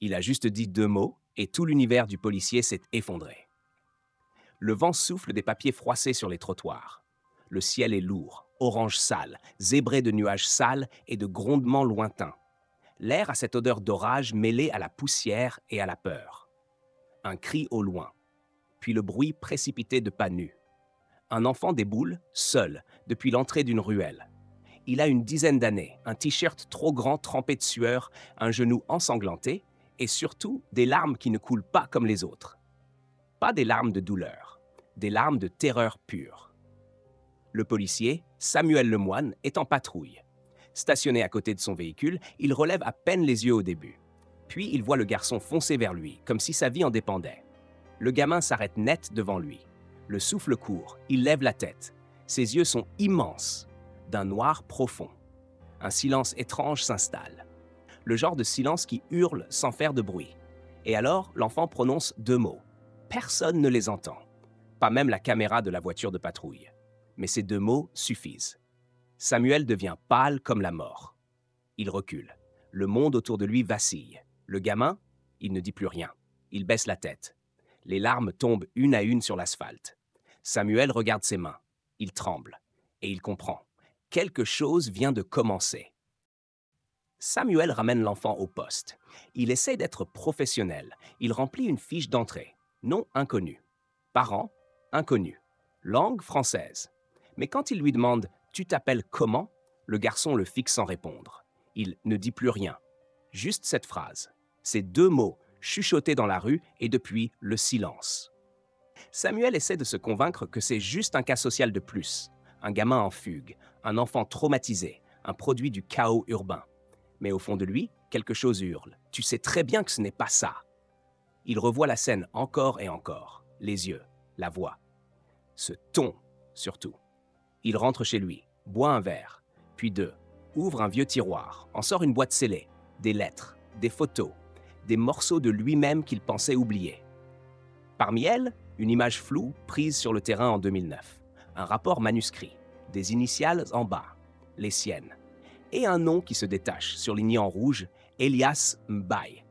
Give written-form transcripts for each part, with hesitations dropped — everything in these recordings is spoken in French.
Il a juste dit 2 mots et tout l'univers du policier s'est effondré. Le vent souffle des papiers froissés sur les trottoirs. Le ciel est lourd, orange sale, zébré de nuages sales et de grondements lointains. L'air a cette odeur d'orage mêlée à la poussière et à la peur. Un cri au loin, puis le bruit précipité de pas nus. Un enfant déboule, seul, depuis l'entrée d'une ruelle. Il a une dizaine d'années, un t-shirt trop grand trempé de sueur, un genou ensanglanté et surtout des larmes qui ne coulent pas comme les autres. Pas des larmes de douleur, des larmes de terreur pure. Le policier, Samuel Lemoine, est en patrouille. Stationné à côté de son véhicule, il relève à peine les yeux au début. Puis il voit le garçon foncer vers lui, comme si sa vie en dépendait. Le gamin s'arrête net devant lui. Le souffle court, il lève la tête. Ses yeux sont immenses, d'un noir profond. Un silence étrange s'installe. Le genre de silence qui hurle sans faire de bruit. Et alors, l'enfant prononce 2 mots. Personne ne les entend. Pas même la caméra de la voiture de patrouille. Mais ces 2 mots suffisent. Samuel devient pâle comme la mort. Il recule. Le monde autour de lui vacille. Le gamin, il ne dit plus rien. Il baisse la tête. Les larmes tombent une à une sur l'asphalte. Samuel regarde ses mains. Il tremble. Et il comprend. Quelque chose vient de commencer. Samuel ramène l'enfant au poste. Il essaie d'être professionnel. Il remplit une fiche d'entrée. Nom inconnu. Parents, inconnu. Langue française. Mais quand il lui demande « Tu t'appelles comment ?», le garçon le fixe sans répondre. Il ne dit plus rien. Juste cette phrase. Ces 2 mots, chuchotés dans la rue et depuis le silence. Samuel essaie de se convaincre que c'est juste un cas social de plus. Un gamin en fugue, un enfant traumatisé, un produit du chaos urbain. Mais au fond de lui, quelque chose hurle. Tu sais très bien que ce n'est pas ça. Il revoit la scène encore et encore. Les yeux, la voix. Ce ton, surtout. Il rentre chez lui, boit un verre, puis 2, ouvre un vieux tiroir, en sort une boîte scellée, des lettres, des photos, des morceaux de lui-même qu'il pensait oublier. Parmi elles, une image floue prise sur le terrain en 2009, un rapport manuscrit, des initiales en bas, les siennes, et un nom qui se détache, surligné en rouge, Elias Mbaye.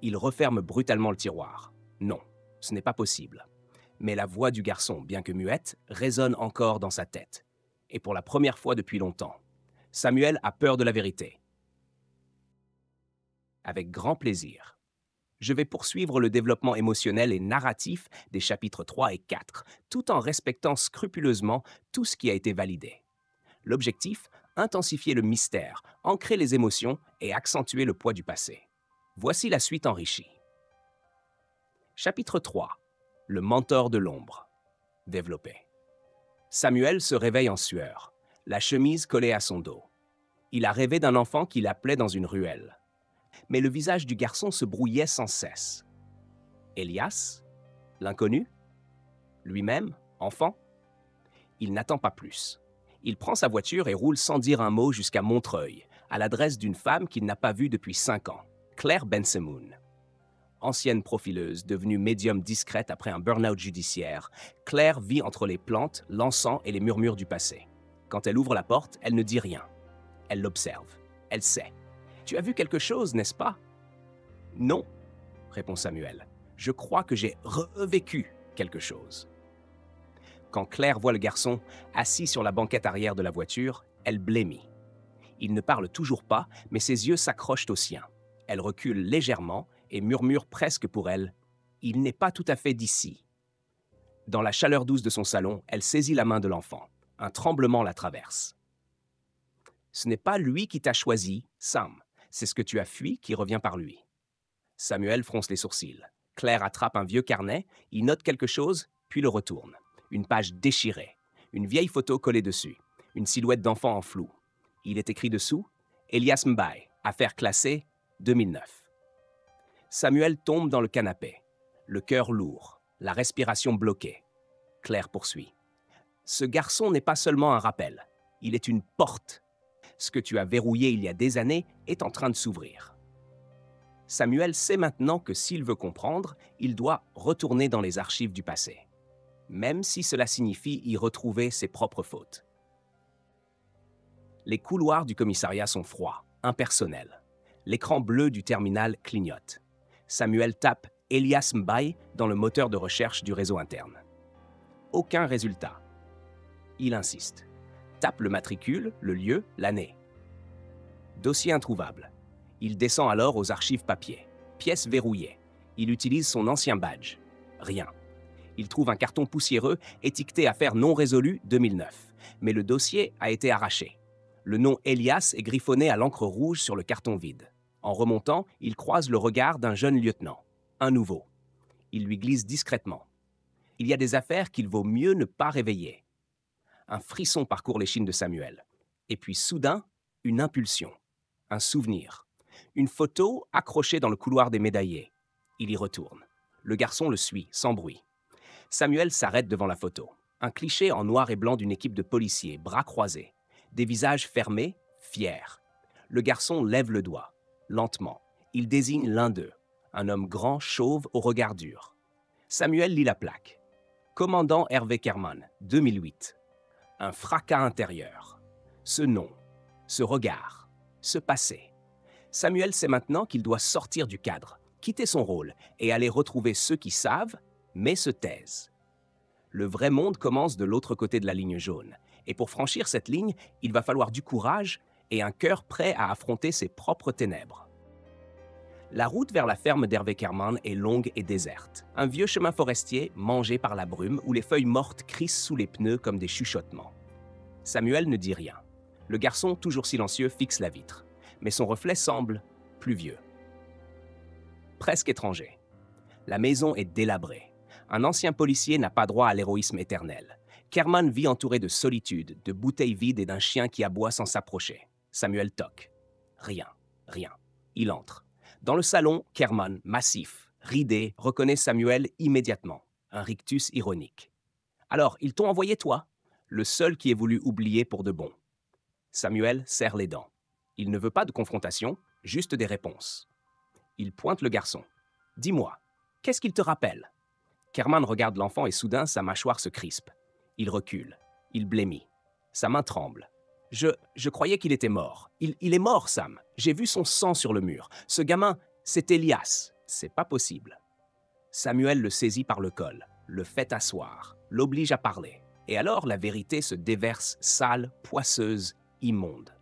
Il referme brutalement le tiroir. Non, ce n'est pas possible. Mais la voix du garçon, bien que muette, résonne encore dans sa tête. Et pour la première fois depuis longtemps, Samuel a peur de la vérité. Avec grand plaisir. Je vais poursuivre le développement émotionnel et narratif des chapitres 3 et 4, tout en respectant scrupuleusement tout ce qui a été validé. L'objectif, intensifier le mystère, ancrer les émotions et accentuer le poids du passé. Voici la suite enrichie. Chapitre 3. Le mentor de l'ombre. Développé. Samuel se réveille en sueur, la chemise collée à son dos. Il a rêvé d'un enfant qu'il appelait dans une ruelle. Mais le visage du garçon se brouillait sans cesse. Elias? L'inconnu? Lui-même? Enfant? Il n'attend pas plus. Il prend sa voiture et roule sans dire un mot jusqu'à Montreuil, à l'adresse d'une femme qu'il n'a pas vue depuis 5 ans, Claire Bensemoun. Ancienne profileuse, devenue médium discrète après un burn-out judiciaire, Claire vit entre les plantes, l'encens et les murmures du passé. Quand elle ouvre la porte, elle ne dit rien. Elle l'observe. Elle sait. « Tu as vu quelque chose, n'est-ce pas ?»« Non, » répond Samuel. « Je crois que j'ai revécu quelque chose. » Quand Claire voit le garçon assis sur la banquette arrière de la voiture, elle blêmit. Il ne parle toujours pas, mais ses yeux s'accrochent aux siens. Elle recule légèrement et murmure presque pour elle « Il n'est pas tout à fait d'ici. » Dans la chaleur douce de son salon, elle saisit la main de l'enfant. Un tremblement la traverse. « Ce n'est pas lui qui t'a choisi, Sam. C'est ce que tu as fui qui revient par lui. » Samuel fronce les sourcils. Claire attrape un vieux carnet, y note quelque chose, puis le retourne. Une page déchirée. Une vieille photo collée dessus. Une silhouette d'enfant en flou. Il est écrit dessous « Elias Mbaye, affaire classée, 2009. » Samuel tombe dans le canapé, le cœur lourd, la respiration bloquée. Claire poursuit. « Ce garçon n'est pas seulement un rappel, il est une porte. Ce que tu as verrouillé il y a des années est en train de s'ouvrir. » Samuel sait maintenant que s'il veut comprendre, il doit retourner dans les archives du passé, même si cela signifie y retrouver ses propres fautes. Les couloirs du commissariat sont froids, impersonnels. L'écran bleu du terminal clignote. Samuel tape Elias Mbaye dans le moteur de recherche du réseau interne. Aucun résultat. Il insiste. Tape le matricule, le lieu, l'année. Dossier introuvable. Il descend alors aux archives papier. Pièce verrouillée. Il utilise son ancien badge. Rien. Il trouve un carton poussiéreux étiqueté affaire non résolue 2009. Mais le dossier a été arraché. Le nom Elias est griffonné à l'encre rouge sur le carton vide. En remontant, il croise le regard d'un jeune lieutenant. Un nouveau. Il lui glisse discrètement. Il y a des affaires qu'il vaut mieux ne pas réveiller. Un frisson parcourt l'échine de Samuel. Et puis soudain, une impulsion. Un souvenir. Une photo accrochée dans le couloir des médaillés. Il y retourne. Le garçon le suit, sans bruit. Samuel s'arrête devant la photo. Un cliché en noir et blanc d'une équipe de policiers, bras croisés. Des visages fermés, fiers. Le garçon lève le doigt. Lentement. Il désigne l'un d'eux. Un homme grand, chauve, au regard dur. Samuel lit la plaque. Commandant Hervé Kerman, 2008. Un fracas intérieur. Ce nom, ce regard, ce passé. Samuel sait maintenant qu'il doit sortir du cadre, quitter son rôle et aller retrouver ceux qui savent, mais se taisent. Le vrai monde commence de l'autre côté de la ligne jaune. Et pour franchir cette ligne, il va falloir du courage et un cœur prêt à affronter ses propres ténèbres. La route vers la ferme d'Hervé Kerman est longue et déserte. Un vieux chemin forestier mangé par la brume où les feuilles mortes crissent sous les pneus comme des chuchotements. Samuel ne dit rien. Le garçon, toujours silencieux, fixe la vitre. Mais son reflet semble plus vieux. Presque étranger. La maison est délabrée. Un ancien policier n'a pas droit à l'héroïsme éternel. Kerman vit entouré de solitude, de bouteilles vides et d'un chien qui aboie sans s'approcher. Samuel toque. Rien, rien. Il entre. Dans le salon, Kerman, massif, ridé, reconnaît Samuel immédiatement. Un rictus ironique. « Alors, ils t'ont envoyé toi ?» Le seul qui ait voulu oublier pour de bon. Samuel serre les dents. Il ne veut pas de confrontation, juste des réponses. Il pointe le garçon. « Dis-moi, qu'est-ce qu'il te rappelle ?» Kerman regarde l'enfant et soudain sa mâchoire se crispe. Il recule. Il blêmit. Sa main tremble. Je croyais qu'il était mort. Il est mort, Sam. J'ai vu son sang sur le mur. Ce gamin, c'est Elias. C'est pas possible. Samuel le saisit par le col, le fait asseoir, l'oblige à parler. Et alors la vérité se déverse sale, poisseuse, immonde.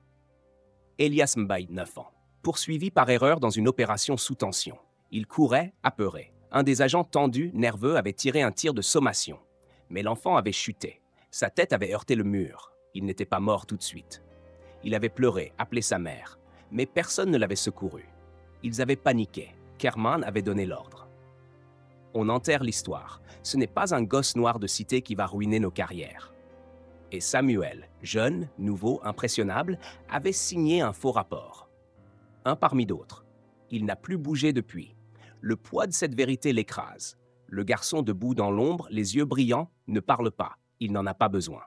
Elias Mbaye, 9 ans, poursuivi par erreur dans une opération sous tension. Il courait, apeuré. Un des agents tendus, nerveux, avait tiré un tir de sommation. Mais l'enfant avait chuté. Sa tête avait heurté le mur. Il n'était pas mort tout de suite. Il avait pleuré, appelé sa mère. Mais personne ne l'avait secouru. Ils avaient paniqué. Kerman avait donné l'ordre. On enterre l'histoire. Ce n'est pas un gosse noir de cité qui va ruiner nos carrières. Et Samuel, jeune, nouveau, impressionnable, avait signé un faux rapport. Un parmi d'autres. Il n'a plus bougé depuis. Le poids de cette vérité l'écrase. Le garçon debout dans l'ombre, les yeux brillants, ne parle pas. Il n'en a pas besoin.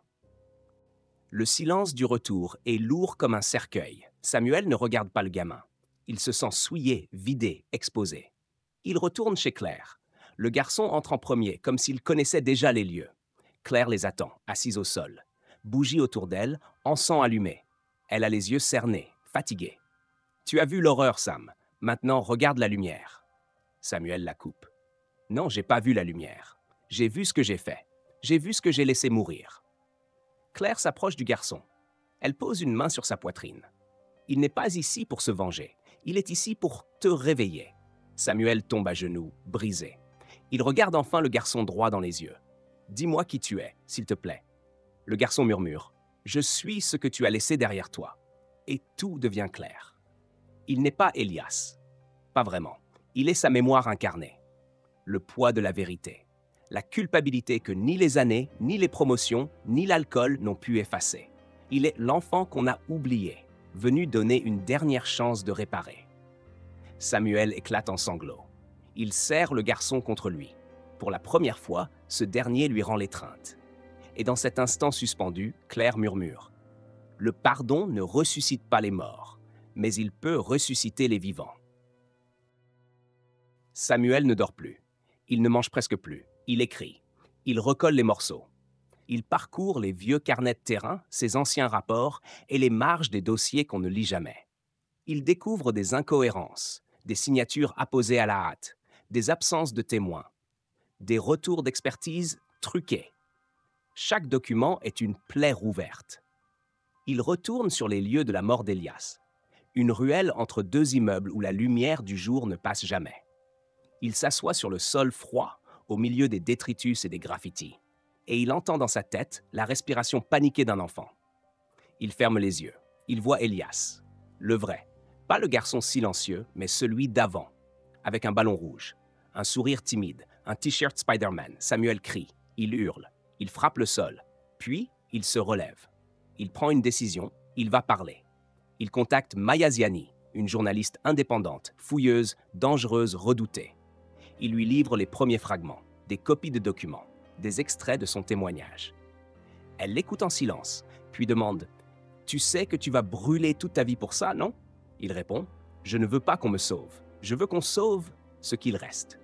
Le silence du retour est lourd comme un cercueil. Samuel ne regarde pas le gamin. Il se sent souillé, vidé, exposé. Il retourne chez Claire. Le garçon entre en premier, comme s'il connaissait déjà les lieux. Claire les attend, assise au sol. Bougie autour d'elle, encens allumé. Elle a les yeux cernés, fatiguée. « Tu as vu l'horreur, Sam. Maintenant, regarde la lumière. » Samuel la coupe. « Non, j'ai pas vu la lumière. J'ai vu ce que j'ai fait. J'ai vu ce que j'ai laissé mourir. » Claire s'approche du garçon. Elle pose une main sur sa poitrine. « Il n'est pas ici pour se venger. Il est ici pour te réveiller. » Samuel tombe à genoux, brisé. Il regarde enfin le garçon droit dans les yeux. « Dis-moi qui tu es, s'il te plaît. » Le garçon murmure. « Je suis ce que tu as laissé derrière toi. » Et tout devient clair. Il n'est pas Elias. Pas vraiment. Il est sa mémoire incarnée. Le poids de la vérité. La culpabilité que ni les années, ni les promotions, ni l'alcool n'ont pu effacer. Il est l'enfant qu'on a oublié, venu donner une dernière chance de réparer. Samuel éclate en sanglots. Il serre le garçon contre lui. Pour la première fois, ce dernier lui rend l'étreinte. Et dans cet instant suspendu, Claire murmure. « Le pardon ne ressuscite pas les morts, mais il peut ressusciter les vivants. » Samuel ne dort plus. Il ne mange presque plus. Il écrit. Il recolle les morceaux. Il parcourt les vieux carnets de terrain, ses anciens rapports et les marges des dossiers qu'on ne lit jamais. Il découvre des incohérences, des signatures apposées à la hâte, des absences de témoins, des retours d'expertise truqués. Chaque document est une plaie rouverte. Il retourne sur les lieux de la mort d'Elias, une ruelle entre deux immeubles où la lumière du jour ne passe jamais. Il s'assoit sur le sol froid, au milieu des détritus et des graffitis, et il entend dans sa tête la respiration paniquée d'un enfant. Il ferme les yeux. Il voit Elias, le vrai, pas le garçon silencieux, mais celui d'avant, avec un ballon rouge, un sourire timide, un t-shirt Spider-Man. Samuel crie, il hurle, il frappe le sol, puis il se relève. Il prend une décision, il va parler. Il contacte Maya Ziani, une journaliste indépendante, fouilleuse, dangereuse, redoutée. Il lui livre les premiers fragments, des copies de documents, des extraits de son témoignage. Elle l'écoute en silence, puis demande « Tu sais que tu vas brûler toute ta vie pour ça, non ?» Il répond « Je ne veux pas qu'on me sauve. Je veux qu'on sauve ce qu'il reste. »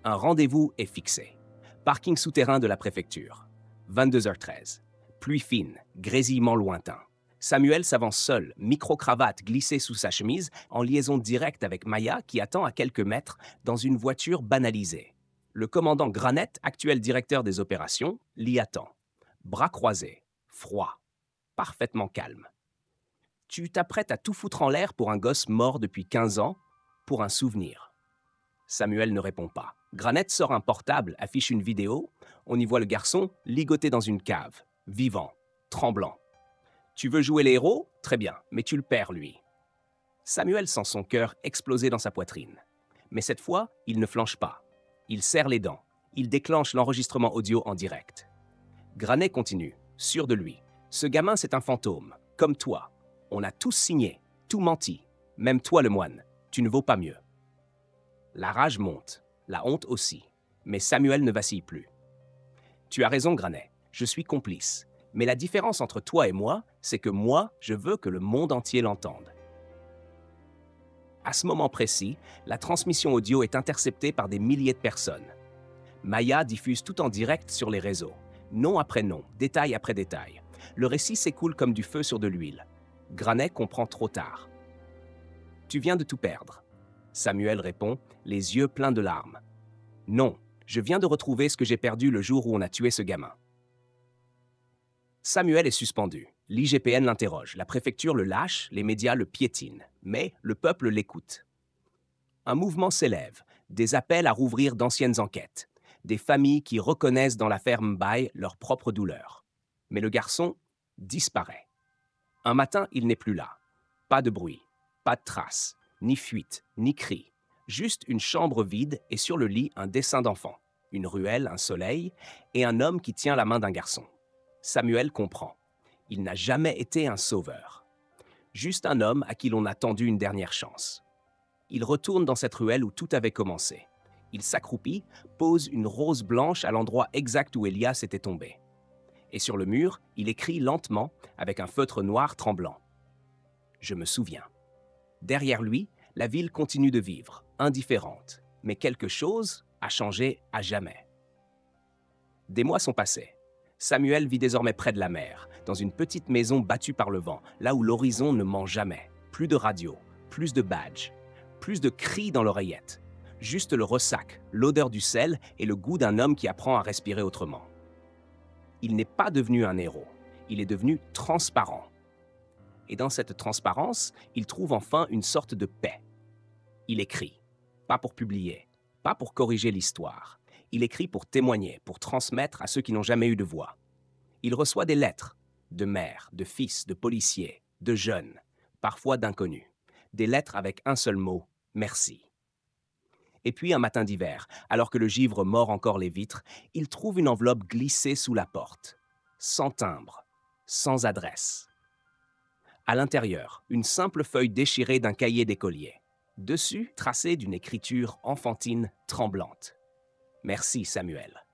Un rendez-vous est fixé. Parking souterrain de la préfecture. 22h13. Pluie fine, grésillement lointain. Samuel s'avance seul, micro-cravate glissée sous sa chemise, en liaison directe avec Maya qui attend à quelques mètres dans une voiture banalisée. Le commandant Granette, actuel directeur des opérations, l'y attend. Bras croisés, froid, parfaitement calme. Tu t'apprêtes à tout foutre en l'air pour un gosse mort depuis 15 ans, pour un souvenir. Samuel ne répond pas. Granette sort un portable, affiche une vidéo. On y voit le garçon ligoté dans une cave, vivant, tremblant. Tu veux jouer les héros? Très bien, mais tu le perds, lui. Samuel sent son cœur exploser dans sa poitrine. Mais cette fois, il ne flanche pas. Il serre les dents. Il déclenche l'enregistrement audio en direct. Granet continue, sûr de lui. Ce gamin, c'est un fantôme, comme toi. On a tous signé, tout menti. Même toi, le moine, tu ne vaux pas mieux. La rage monte, la honte aussi. Mais Samuel ne vacille plus. Tu as raison, Granet, je suis complice. Mais la différence entre toi et moi, c'est que moi, je veux que le monde entier l'entende. À ce moment précis, la transmission audio est interceptée par des milliers de personnes. Maya diffuse tout en direct sur les réseaux, nom après nom, détail après détail. Le récit s'écoule comme du feu sur de l'huile. Granet comprend trop tard. Tu viens de tout perdre. Samuel répond, les yeux pleins de larmes. Non, je viens de retrouver ce que j'ai perdu le jour où on a tué ce gamin. Samuel est suspendu. L'IGPN l'interroge, la préfecture le lâche, les médias le piétinent. Mais le peuple l'écoute. Un mouvement s'élève, des appels à rouvrir d'anciennes enquêtes, des familles qui reconnaissent dans l'affaire Mbaye leur propre douleur. Mais le garçon disparaît. Un matin, il n'est plus là. Pas de bruit, pas de traces, ni fuite, ni cri. Juste une chambre vide et sur le lit un dessin d'enfant, une ruelle, un soleil et un homme qui tient la main d'un garçon. Samuel comprend. Il n'a jamais été un sauveur. Juste un homme à qui l'on a tendu une dernière chance. Il retourne dans cette ruelle où tout avait commencé. Il s'accroupit, pose une rose blanche à l'endroit exact où Elias était tombé. Et sur le mur, il écrit lentement, avec un feutre noir tremblant. « Je me souviens. » Derrière lui, la ville continue de vivre, indifférente. Mais quelque chose a changé à jamais. Des mois sont passés. Samuel vit désormais près de la mer, dans une petite maison battue par le vent, là où l'horizon ne ment jamais. Plus de radio, plus de badges, plus de cris dans l'oreillette. Juste le ressac, l'odeur du sel et le goût d'un homme qui apprend à respirer autrement. Il n'est pas devenu un héros, il est devenu transparent. Et dans cette transparence, il trouve enfin une sorte de paix. Il écrit, pas pour publier, pas pour corriger l'histoire. Il écrit pour témoigner, pour transmettre à ceux qui n'ont jamais eu de voix. Il reçoit des lettres, de mères, de fils, de policiers, de jeunes, parfois d'inconnus. Des lettres avec un seul mot, merci. Et puis un matin d'hiver, alors que le givre mord encore les vitres, il trouve une enveloppe glissée sous la porte, sans timbre, sans adresse. À l'intérieur, une simple feuille déchirée d'un cahier d'écolier. Dessus, tracée d'une écriture enfantine tremblante. Merci, Samuel.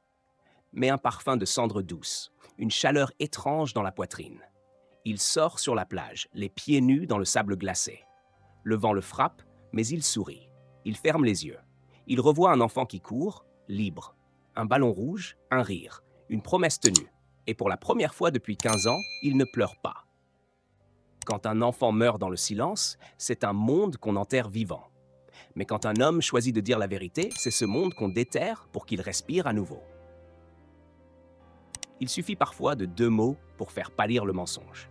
Mais un parfum de cendre douce, une chaleur étrange dans la poitrine. Il sort sur la plage, les pieds nus dans le sable glacé. Le vent le frappe, mais il sourit. Il ferme les yeux. Il revoit un enfant qui court, libre. Un ballon rouge, un rire, une promesse tenue. Et pour la première fois depuis 15 ans, il ne pleure pas. Quand un enfant meurt dans le silence, c'est un monde qu'on enterre vivant. Mais quand un homme choisit de dire la vérité, c'est ce monde qu'on déterre pour qu'il respire à nouveau. Il suffit parfois de 2 mots pour faire pâlir le mensonge.